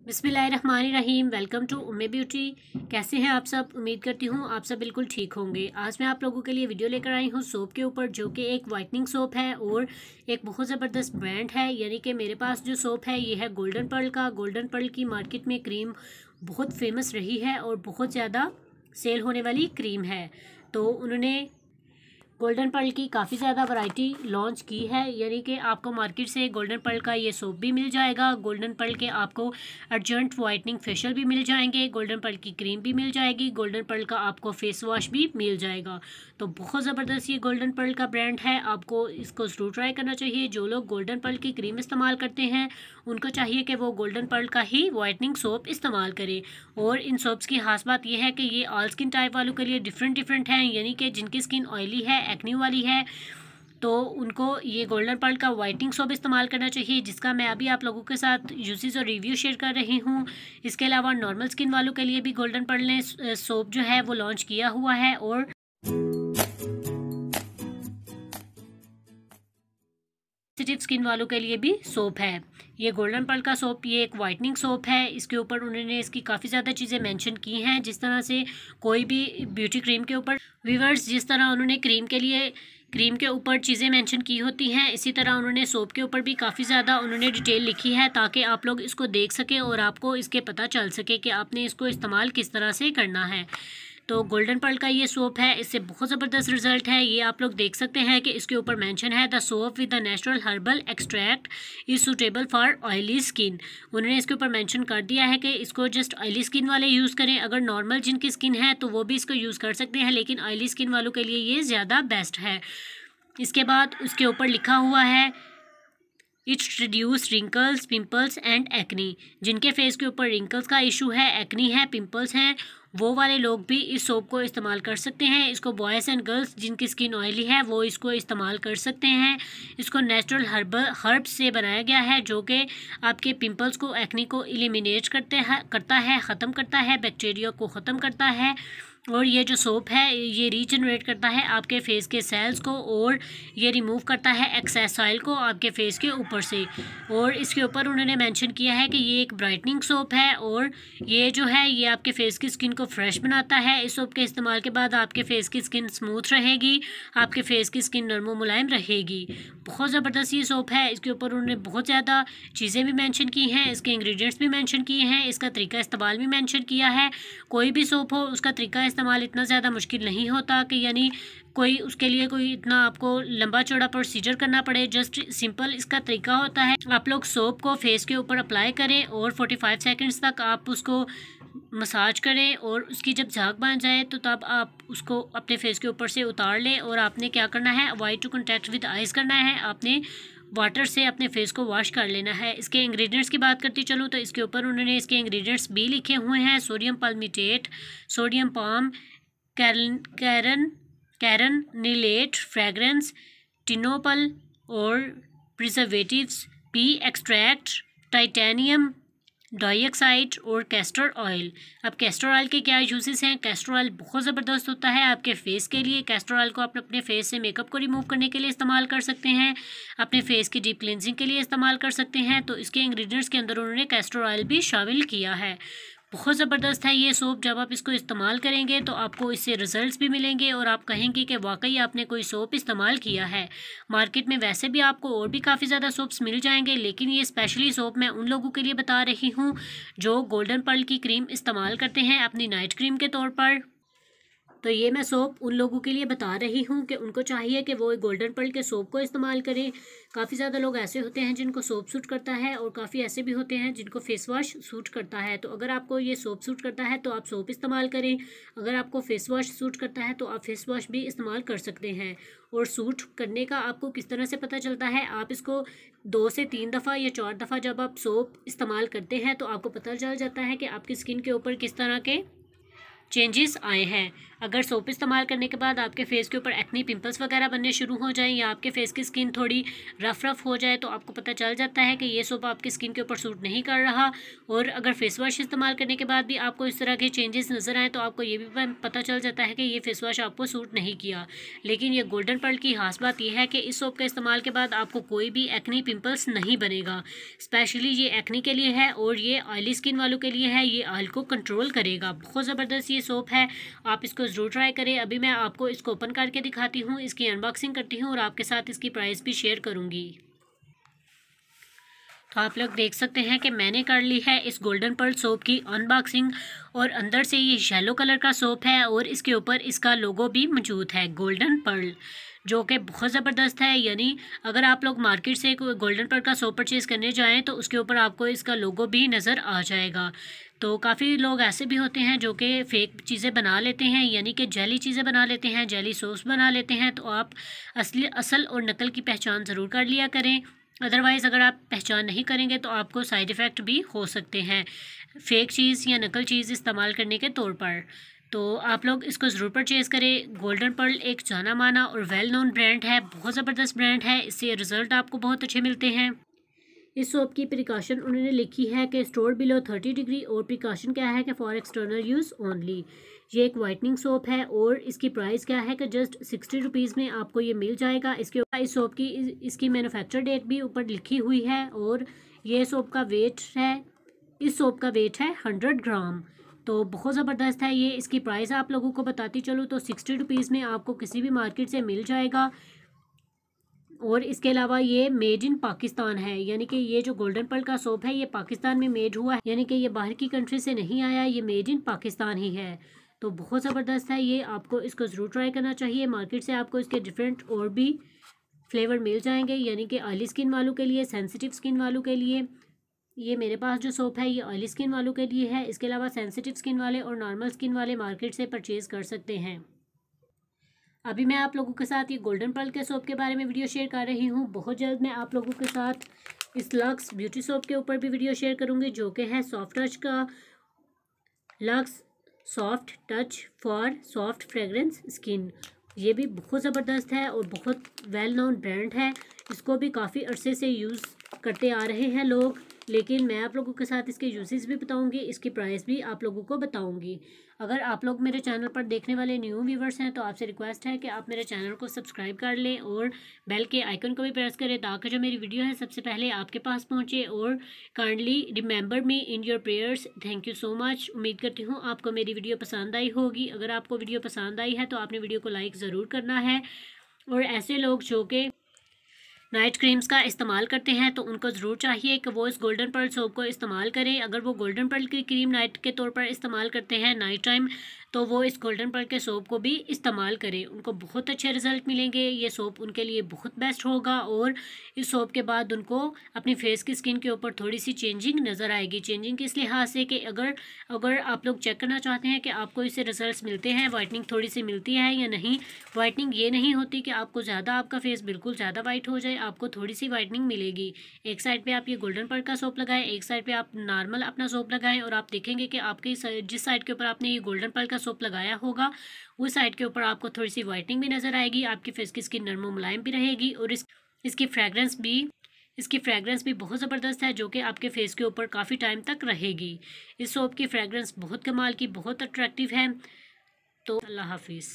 बिस्मिल्लाहिर्रहमानिर्रहीम। Welcome to Umme beauty. कैसे हैं आप सब? उम्मीद करती हूँ आप सब बिल्कुल ठीक होंगे। आज मैं आप लोगों के लिए वीडियो लेकर आई हूँ सोप के ऊपर, जो कि एक वाइटनिंग सोप है और एक बहुत ज़बरदस्त ब्रांड है। यानी कि मेरे पास जो सोप है ये है गोल्डन पर्ल का। गोल्डन पर्ल की मार्केट में क्रीम बहुत फेमस रही है और बहुत ज़्यादा सेल होने वाली क्रीम है। तो उन्होंने गोल्डन पर्ल की काफ़ी ज़्यादा वैरायटी लॉन्च की है। यानी कि आपको मार्केट से गोल्डन पर्ल का ये सोप भी मिल जाएगा। गोल्डन पर्ल के आपको अर्जेंट वाइटनिंग फेशियल भी मिल जाएंगे। गोल्डन पर्ल की क्रीम भी मिल जाएगी। गोल्डन पर्ल का आपको फेस वॉश भी मिल जाएगा। तो बहुत ज़बरदस्त ये गोल्डन पर्ल का ब्रांड है। आपको इसको ज़रूर ट्राई करना चाहिए। जो लोग गोल्डन पर्ल की क्रीम इस्तेमाल करते हैं उनको चाहिए कि वो गोल्डन पर्ल का ही वाइटनिंग सोप इस्तेमाल करें। और इन सोप्स की खास बात यह है कि ये ऑल स्किन टाइप वालों के लिए डिफरेंट हैं। यानी कि जिनकी स्किन ऑयली है, एक्ने वाली है, तो उनको ये गोल्डन पर्ल का वाइटनिंग सोप इस्तेमाल करना चाहिए, जिसका मैं अभी आप लोगों के साथ यूजेस और रिव्यू शेयर कर रही हूँ। इसके अलावा नॉर्मल स्किन वालों के लिए भी गोल्डन पर्ल ने सोप जो है वो लॉन्च किया हुआ है। और सेंसिटिव स्किन वालों के लिए भी सोप है। ये गोल्डन पर्ल का सोप ये एक वाइटनिंग सोप है। इसके ऊपर उन्होंने इसकी काफ़ी ज़्यादा चीज़ें मेंशन की हैं। जिस तरह से कोई भी ब्यूटी क्रीम के ऊपर व्यूअर्स जिस तरह उन्होंने क्रीम के ऊपर चीज़ें मेंशन की होती हैं, इसी तरह उन्होंने सोप के ऊपर भी काफ़ी ज़्यादा उन्होंने डिटेल लिखी है, ताकि आप लोग इसको देख सकें और आपको इसके पता चल सके कि आपने इसको इस्तेमाल किस तरह से करना है। तो गोल्डन पर्ल का ये सोप है, इससे बहुत ज़बरदस्त रिजल्ट है। ये आप लोग देख सकते हैं कि इसके ऊपर मेंशन है the soap with the natural herbal extract is suitable for oily skin. उन्होंने इसके ऊपर मेंशन कर दिया है कि इसको जस्ट ऑयली स्किन वाले यूज़ करें। अगर नॉर्मल जिनकी स्किन है तो वो भी इसको यूज़ कर सकते हैं, लेकिन ऑयली स्किन वालों के लिए ये ज़्यादा बेस्ट है। इसके बाद उसके ऊपर लिखा हुआ है it's reduce wrinkles, pimples and acne. जिनके फेस के ऊपर रिंकल्स का इशू है, एक्नी है, पिंपल्स हैं, वो वाले लोग भी इस सोप को इस्तेमाल कर सकते हैं। इसको बॉयज़ एंड गर्ल्स जिनकी स्किन ऑयली है वो इसको इस्तेमाल कर सकते हैं। इसको नेचुरल हर्ब्स से बनाया गया है, जो कि आपके पिंपल्स को, एक्नी को एलिमिनेट करता है, ख़त्म करता है, बैक्टीरिया को ख़त्म करता है। और ये जो सोप है ये रीजनरेट करता है आपके फेस के सेल्स को, और ये रिमूव करता है एक्सेस ऑयल को आपके फेस के ऊपर से। और इसके ऊपर उन्होंने मेंशन किया है कि ये एक ब्राइटनिंग सोप है, और ये जो है ये आपके फेस की स्किन को फ्रेश बनाता है। इस सोप के इस्तेमाल के बाद आपके फेस की स्किन स्मूथ रहेगी, आपके फेस की स्किन नरम मुलायम रहेगी। बहुत ज़बरदस्त ये सोप है। इसके ऊपर उन्होंने बहुत ज़्यादा चीज़ें भी मेंशन की हैं, इसके इंग्रेडिएंट्स भी मेंशन किए हैं, इसका तरीका इस्तेमाल भी मेंशन किया है। कोई भी सोप हो उसका तरीका इस्तेमाल इतना ज़्यादा मुश्किल नहीं होता कि यानी कोई उसके लिए कोई इतना आपको लंबा चौड़ा प्रोसीजर करना पड़े। जस्ट सिंपल इसका तरीका होता है, आप लोग सोप को फेस के ऊपर अप्लाई करें और 45 सेकंड्स तक आप उसको मसाज करें, और उसकी जब झाग बन जाए तो तब आप उसको अपने फेस के ऊपर से उतार लें। और आपने क्या करना है, avoid to contact with eyes करना है, आपने वाटर से अपने फेस को वॉश कर लेना है। इसके इंग्रेडिएंट्स की बात करती चलूँ तो इसके ऊपर उन्होंने इसके इंग्रेडिएंट्स भी लिखे हुए हैं। Sodium palmitate, sodium palm, kernelate, fragrance, tinopal और preservatives, pea extract, titanium dioxide और कैस्टर ऑयल। अब कैस्टर ऑयल के क्या यूजेस हैं? कैस्टर ऑयल बहुत ज़बरदस्त होता है आपके फेस के लिए। कैस्टर ऑयल को आप अपने फेस से मेकअप को रिमूव करने के लिए इस्तेमाल कर सकते हैं, अपने फेस की डीप क्लिनजिंग के लिए इस्तेमाल कर सकते हैं। तो इसके इंग्रेडिएंट्स के अंदर उन्होंने कैस्टर ऑयल भी शामिल किया है। बहुत ज़बरदस्त है ये सोप। जब आप इसको इस्तेमाल करेंगे तो आपको इससे रिजल्ट्स भी मिलेंगे और आप कहेंगे कि वाकई आपने कोई सोप इस्तेमाल किया है। मार्केट में वैसे भी आपको और भी काफ़ी ज़्यादा सोप्स मिल जाएंगे, लेकिन ये स्पेशली सोप मैं उन लोगों के लिए बता रही हूँ जो गोल्डन पर्ल की क्रीम इस्तेमाल करते हैं अपनी नाइट क्रीम के तौर पर। तो ये मैं सोप उन लोगों के लिए बता रही हूँ कि उनको चाहिए कि वो गोल्डन पर्ल के सोप को इस्तेमाल करें। काफ़ी ज़्यादा लोग ऐसे होते हैं जिनको सोप सूट करता है, और काफ़ी ऐसे भी होते हैं जिनको फेस वॉश सूट करता है। तो अगर आपको ये सोप सूट करता है तो आप सोप इस्तेमाल करें, अगर आपको फेस वॉश सूट करता है तो आप फेस वॉश भी इस्तेमाल कर सकते हैं। और सूट करने का आपको किस तरह से पता चलता है, आप इसको 2 से 3 दफ़ा या 4 दफ़ा जब आप सोप इस्तेमाल करते हैं तो आपको पता चल जाता है कि आपकी स्किन के ऊपर किस तरह के चेंजेस आए हैं। अगर सोप इस्तेमाल करने के बाद आपके फेस के ऊपर एक्ने पिंपल्स वगैरह बनने शुरू हो जाएं या आपके फेस की स्किन थोड़ी रफ हो जाए तो आपको पता चल जाता है कि ये सोप आपकी स्किन के ऊपर सूट नहीं कर रहा। और अगर फेस वॉश इस्तेमाल करने के बाद भी आपको इस तरह के चेंजेस नज़र आए तो आपको ये भी पता चल जाता है कि ये फेस वॉश आपको सूट नहीं किया। लेकिन ये गोल्डन पर्ल की खास बात यह है कि इस सोप के इस्तेमाल के बाद आपको कोई भी एक्ने पिंपल्स नहीं बनेगा। स्पेशली ये एक्ने के लिए है और ये ऑयली स्किन वालों के लिए है। ये ऑयल को कंट्रोल करेगा। बहुत ज़बरदस्त ये सोप है, आप इसको ज़रूर ट्राई करें। अभी मैं आपको इसको ओपन करके दिखाती हूँ, इसकी अनबॉक्सिंग करती हूँ और आपके साथ इसकी प्राइस भी शेयर करूँगी। तो आप लोग देख सकते हैं कि मैंने कर ली है इस गोल्डन पर्ल सोप की अनबॉक्सिंग और अंदर से ये येलो कलर का सोप है और इसके ऊपर इसका लोगो भी मौजूद है गोल्डन पर्ल, जो कि बहुत ज़बरदस्त है। यानी अगर आप लोग मार्केट से कोई गोल्डन पर्ल का सोप परचेज़ करने जाएं तो उसके ऊपर आपको इसका लोगो भी नज़र आ जाएगा। तो काफ़ी लोग ऐसे भी होते हैं जो कि फ़ेक चीज़ें बना लेते हैं, यानी कि जेली चीज़ें बना लेते हैं, जेली सॉस बना लेते हैं। तो आप असल और नकल की पहचान ज़रूर कर लिया करें, अदरवाइज़ अगर आप पहचान नहीं करेंगे तो आपको साइड इफ़ेक्ट भी हो सकते हैं फ़ेक चीज़ या नकल चीज़ इस्तेमाल करने के तौर पर। तो आप लोग इसको ज़रूर परचेज़ करें। गोल्डन पर्ल एक जाना माना और वेल नोन ब्रांड है, बहुत ज़बरदस्त ब्रांड है, इससे रिज़ल्ट आपको बहुत अच्छे मिलते हैं। इस सोप की प्रिकॉशन उन्होंने लिखी है कि स्टोर बिलो 30 डिग्री और प्रिकॉशन क्या है कि फॉर एक्सटर्नल यूज़ ओनली। ये एक वाइटनिंग सोप है और इसकी प्राइस क्या है कि जस्ट 60 रुपीज़ में आपको ये मिल जाएगा। इसके ऊपर इस सोप की इसकी मैन्युफैक्चर डेट भी ऊपर लिखी हुई है और ये सोप का वेट है, इस सोप का वेट है 100 ग्राम। तो बहुत ज़बरदस्त है ये। इसकी प्राइस आप लोगों को बताती चलूँ तो 60 रुपीज़ में आपको किसी भी मार्केट से मिल जाएगा। और इसके अलावा ये मेड इन पाकिस्तान है, यानी कि ये जो गोल्डन पर्ल का सोप है ये पाकिस्तान में मेड हुआ है, यानी कि ये बाहर की कंट्री से नहीं आया, ये मेड इन पाकिस्तान ही है। तो बहुत ज़बरदस्त है ये, आपको इसको ज़रूर ट्राई करना चाहिए। मार्केट से आपको इसके डिफरेंट और भी फ्लेवर मिल जाएंगे, यानी कि ऑयली स्किन वालों के लिए, सेंसिटिव स्किन वालों के लिए। ये मेरे पास जो सोप है ये ऑयली स्किन वालों के लिए है। इसके अलावा सेंसिटिव स्किन वाले और नॉर्मल स्किन वाले मार्केट से परचेज़ कर सकते हैं। अभी मैं आप लोगों के साथ ये गोल्डन पर्ल के सोप के बारे में वीडियो शेयर कर रही हूँ। बहुत जल्द मैं आप लोगों के साथ इस लक्स ब्यूटी सोप के ऊपर भी वीडियो शेयर करूँगी, जो कि है सॉफ्ट टच का lux soft touch for soft fragrance skin. ये भी बहुत ज़बरदस्त है और बहुत वेल नोन ब्रांड है। इसको भी काफ़ी अरसे से यूज़ करते आ रहे हैं लोग, लेकिन मैं आप लोगों के साथ इसके यूजेस भी बताऊंगी, इसकी प्राइस भी आप लोगों को बताऊंगी। अगर आप लोग मेरे चैनल पर देखने वाले न्यू व्यूवर्स हैं तो आपसे रिक्वेस्ट है कि आप मेरे चैनल को सब्सक्राइब कर लें और बेल के आइकन को भी प्रेस करें ताकि जो मेरी वीडियो है सबसे पहले आपके पास पहुंचे। और kindly remember me in your prayers. Thank you so much. उम्मीद करती हूँ आपको मेरी वीडियो पसंद आई होगी। अगर आपको वीडियो पसंद आई है तो आपने वीडियो को लाइक ज़रूर करना है। और ऐसे लोग जो कि नाइट क्रीम्स का इस्तेमाल करते हैं तो उनको ज़रूर चाहिए कि वो इस गोल्डन पर्ल सोप को इस्तेमाल करें। अगर वो गोल्डन पर्ल की क्रीम नाइट के तौर पर इस्तेमाल करते हैं नाइट टाइम, तो वो इस गोल्डन पर्ल के सोप को भी इस्तेमाल करें, उनको बहुत अच्छे रिजल्ट मिलेंगे। ये सोप उनके लिए बहुत बेस्ट होगा और इस सोप के बाद उनको अपनी फेस की स्किन के ऊपर थोड़ी सी चेंजिंग नज़र आएगी। चेंजिंग किस लिहाज से कि अगर आप लोग चेक करना चाहते हैं कि आपको इससे रिजल्ट मिलते हैं, वाइटनिंग थोड़ी सी मिलती है या नहीं। वाइटनिंग ये नहीं होती कि आपको ज़्यादा आपका फेस बिल्कुल ज़्यादा वाइट हो जाए, आपको थोड़ी सी वाइटनिंग मिलेगी। एक साइड पे आप ये गोल्डन पर्ल का सोप लगाएं, एक साइड पे आप नॉर्मल अपना सोप लगाएं और आप देखेंगे कि आपकी जिस साइड के ऊपर आपने ये गोल्डन पर्ल का सोप लगाया होगा उस साइड के ऊपर आपको थोड़ी सी वाइटनिंग भी नज़र आएगी, आपकी फेस की स्किन नरम मुलायम भी रहेगी और इसकी फ्रेगरेंस भी बहुत ज़बरदस्त है, जो कि आपके फेस के ऊपर काफ़ी टाइम तक रहेगी। इस सोप की फ्रेगरेंस बहुत कमाल की, बहुत अट्रैक्टिव है। तो अल्लाह हाफिज़।